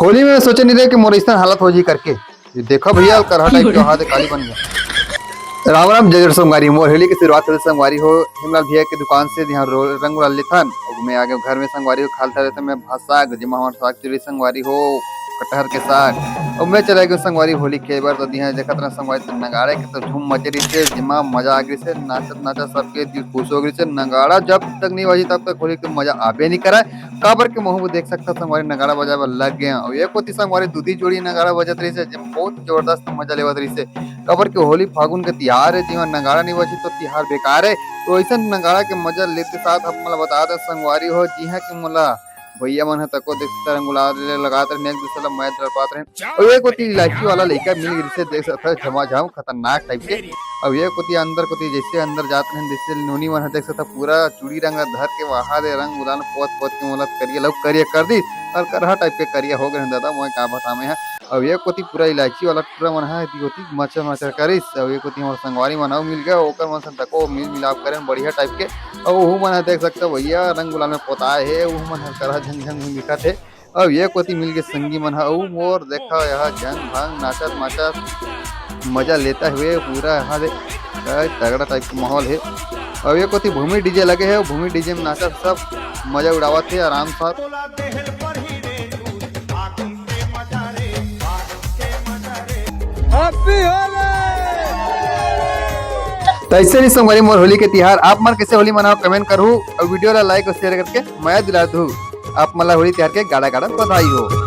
होली में सोचे नहीं रहे कि मोर ऐसा हालत हो जी करके। ये देखो भैया करहा टाइप का हाथ काली बन गया। राम राम जय संगवारी मोर होली की शुरुआत होली संगवारी हो हिमलाल भैया की दुकान से यहाँ रंग उड़ा लेथन और मैं आगे घर में संगवारी हो खालता रहता मैं साग जिमा हमारे साग चिड़ी संगवारी हो कटहर के साग और मैं चला गया संगवारी होली के बार तो दिहा देखा तरह संगवारी तो नगाड़े के तो धूम मचे रही से जिमा मजा आ गई से नाचत नाचत सबके दिल खुश हो गई से नगाड़ा जब तक नहीं बजी तब तक होली के मजा आबे नहीं करा काबर के मुंह देख सकता संगवारी नगाड़ा बजावे लग गया और एक होती संगवारी दूधी जोड़ी नगाड़ा बजत रही से बहुत जबरदस्त मजा लेवत रही से काबर के होली फागुन के तिहार है जीवन नगाड़ा नहीं बजी तो तिहार बेकार है। तो ऐसा नगाड़ा के मजा लेते साथ हम मला बता दे संगवारी हो जी है कि मोला भैया मन है तको देखते रंग गुलाल लगाते रहे एक दूसरे ला मैच पाते रहे और एक होती इलायची वाला लड़का मिल गई से देख सकता है झमाझम खतरनाक टाइप के। अब ये कोती अंदर कोती जैसे अंदर जाते हैं जैसे नोनी मन है देख सकता पूरा चूड़ी रंग धर के वहा दे रंग गुलाल पोत पोत के मोला करिए लव करिए कर दी और करहा टाइप के करिए हो गए दादा मैं का बतामे है। अब ये कोती पूरा इलायची वाला पूरा मन है दी होती मचर मचर करिस अब ये कोती हमार संगवारी मनाओ मिल गया ओकर मन से तको मिल मिलाप करे बढ़िया टाइप के और वो मन है देख सकते भैया रंग गुलाल में पोताए है वो मन है करहा झंग झंग दिखत है। अब ये कोती मिल के संगी मन है वो मोर देखा यहाँ जंग भंग नाचत माचत मजा लेता हुए पूरा यहाँ दे तगड़ा टाइप का माहौल है। अब ये कोती भूमि डीजे लगे है भूमि डीजे में नाचत सब मजा उड़ावत है आराम साथ। तो ऐसे नहीं संगवारी मोर होली के तिहार आप मन कैसे होली मनाओ कमेंट करूँ और वीडियो ला लाइक और शेयर करके मैं दिला दूँ आप मला होली तिहार के गाड़ा गाड़ा बधाई हो।